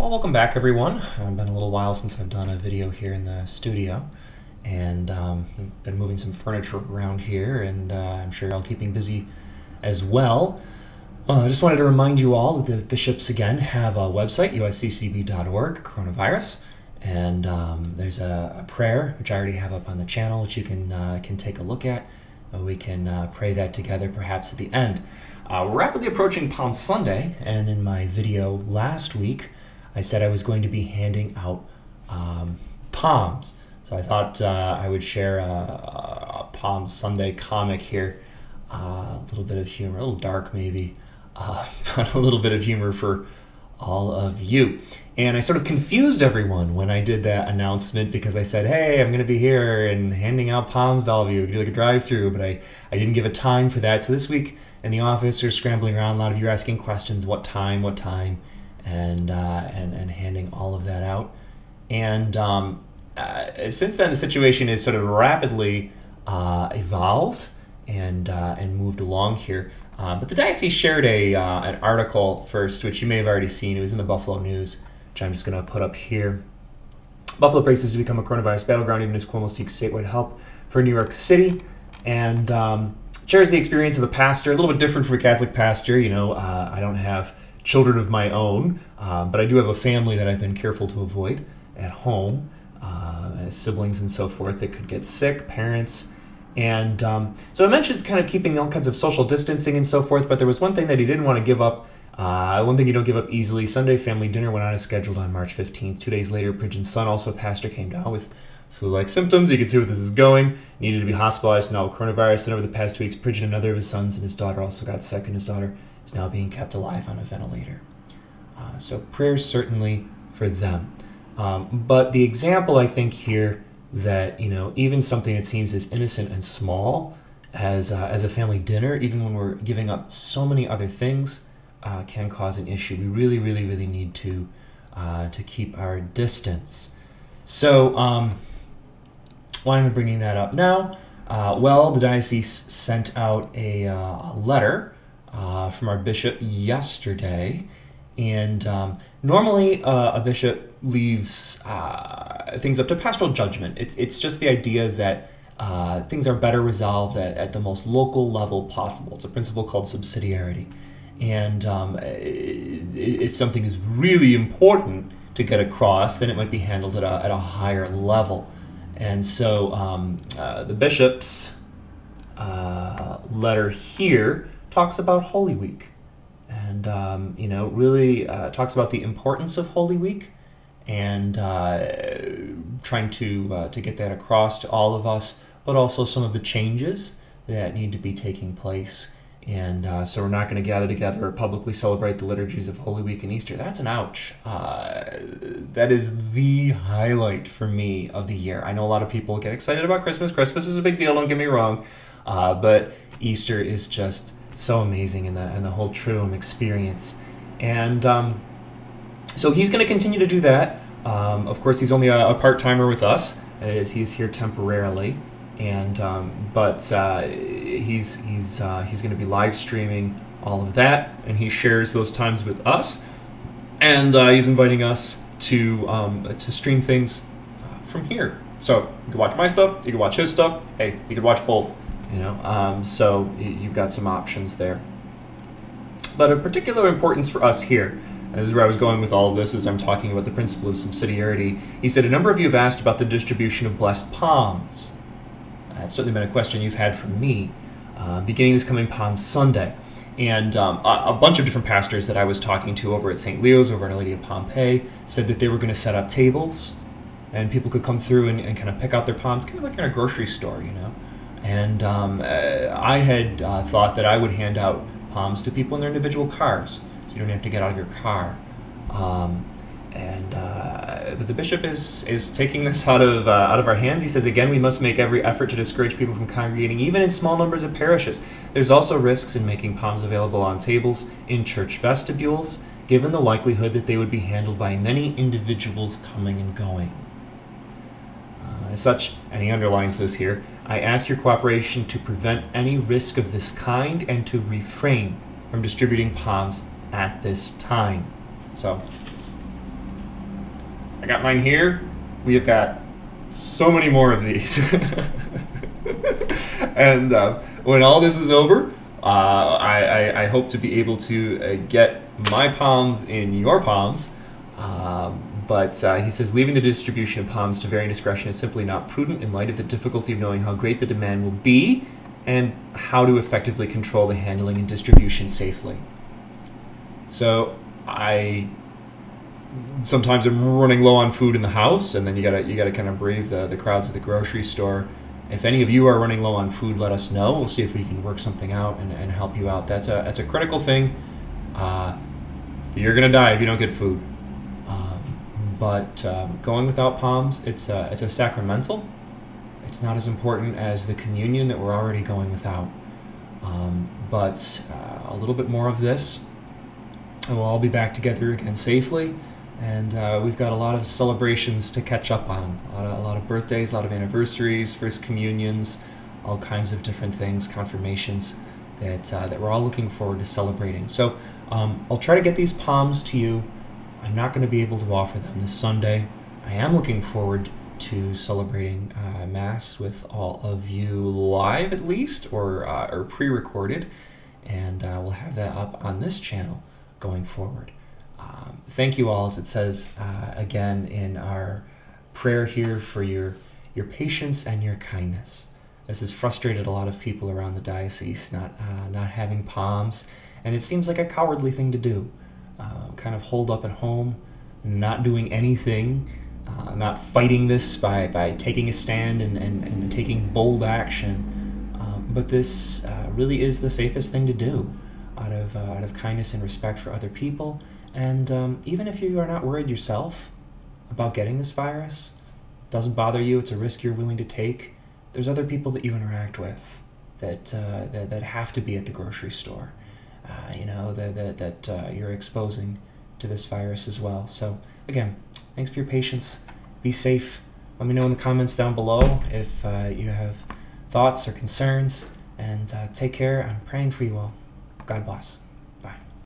Well, welcome back everyone. It's been a little while since I've done a video here in the studio, and I've been moving some furniture around here, and I'm sure you're all keeping busy as well. I just wanted to remind you all that the bishops again have a website, usccb.org, coronavirus, and there's a prayer which I already have up on the channel, which you can take a look at. We can pray that together perhaps at the end. We're rapidly approaching Palm Sunday, and in my video last week I said I was going to be handing out palms. So I thought I would share a Palm Sunday comic here. A little bit of humor, a little dark maybe, but a little bit of humor for all of you. And I sort of confused everyone when I did that announcement, because I said, hey, I'm going to be here and handing out palms to all of you. We could do like a drive-through, but I didn't give a time for that. So this week in the office, you're scrambling around. A lot of you are asking questions, what time, and handing all of that out. And since then, the situation has sort of rapidly evolved and moved along here. But the diocese shared an article first, which you may have already seen. It was in the Buffalo News, which I'm just going to put up here. Buffalo braces to become a coronavirus battleground, even as Cuomo seeks statewide help for New York City. And shares the experience of a pastor, a little bit different from a Catholic pastor. You know, I don't have children of my own, but I do have a family that I've been careful to avoid at home, siblings and so forth that could get sick, parents. And so it mentions kind of keeping all kinds of social distancing and so forth, but there was one thing that he didn't want to give up. One thing you don't give up easily. Sunday family dinner went on as scheduled on March 15th. 2 days later, Pridgeon's son, also a pastor, came down with flu-like symptoms. You can see where this is going. Needed to be hospitalized now with coronavirus. And over the past 2 weeks, Pridgeon, another of his sons, and his daughter also got sick, and his daughter is now being kept alive on a ventilator. So prayers certainly for them. But the example, I think, here that, you know, even something that seems as innocent and small as a family dinner, even when we're giving up so many other things, can cause an issue. We really, really, really need to keep our distance. So why am I bringing that up now? Well, the diocese sent out a letter from our bishop yesterday, and normally a bishop leaves things up to pastoral judgment. It's just the idea that things are better resolved at the most local level possible. It's a principle called subsidiarity. And if something is really important to get across, then it might be handled at a higher level. And so the bishop's letter here talks about Holy Week. And, you know, really talks about the importance of Holy Week, and trying to get that across to all of us, but also some of the changes that need to be taking place. And so we're not going to gather together or publicly celebrate the liturgies of Holy Week and Easter. That's an ouch. That is the highlight for me of the year. I know a lot of people get excited about Christmas. Christmas is a big deal, don't get me wrong. But Easter is just so amazing in the whole Triduum experience. And so he's going to continue to do that. Of course, he's only a part-timer with us, as he's here temporarily. And but he's going to be live streaming all of that, and he shares those times with us. And he's inviting us to stream things from here. So you can watch my stuff, you can watch his stuff. Hey, you can watch both. You know, so you've got some options there. But of particular importance for us here, and this is where I was going with all of this as I'm talking about the principle of subsidiarity. He said, a number of you have asked about the distribution of blessed palms. That's certainly been a question you've had from me, beginning this coming Palm Sunday. And a bunch of different pastors that I was talking to over at St. Leo's, over at Our Lady of Pompeii, said that they were going to set up tables, and people could come through and kind of pick out their palms, kind of like in a grocery store, you know. And I had thought that I would hand out palms to people in their individual cars, so you don't have to get out of your car. But the bishop is taking this out of our hands. He says, again, we must make every effort to discourage people from congregating, even in small numbers of parishes. There's also risks in making palms available on tables in church vestibules, given the likelihood that they would be handled by many individuals coming and going. As such, and he underlines this here, I ask your cooperation to prevent any risk of this kind and to refrain from distributing palms at this time. So I got mine here. We have got so many more of these. And when all this is over, I hope to be able to get my palms in your palms. But he says, leaving the distribution of palms to varying discretion is simply not prudent in light of the difficulty of knowing how great the demand will be and how to effectively control the handling and distribution safely. So I sometimes am running low on food in the house, and then you gotta kind of brave the crowds at the grocery store. If any of you are running low on food, let us know. We'll see if we can work something out and help you out. That's a critical thing. You're gonna die if you don't get food. But going without palms, it's a sacramental. It's not as important as the communion that we're already going without. But a little bit more of this, and we'll all be back together again safely. And we've got a lot of celebrations to catch up on. A lot of birthdays, a lot of anniversaries, first communions, all kinds of different things, confirmations that we're all looking forward to celebrating. So I'll try to get these palms to you. I'm not going to be able to offer them this Sunday. I am looking forward to celebrating Mass with all of you live, at least, or pre-recorded, and we'll have that up on this channel going forward. Thank you all, as it says again in our prayer here, for your patience and your kindness. This has frustrated a lot of people around the diocese, not having palms, and it seems like a cowardly thing to do. Kind of holed up at home, not doing anything, not fighting this by taking a stand and taking bold action. But this really is the safest thing to do out of kindness and respect for other people. And even if you are not worried yourself about getting this virus, doesn't bother you, it's a risk you're willing to take, there's other people that you interact with that have to be at the grocery store, that you're exposing to this virus as well. So again, thanks for your patience. Be safe. Let me know in the comments down below if you have thoughts or concerns, and take care. I'm praying for you all. God bless.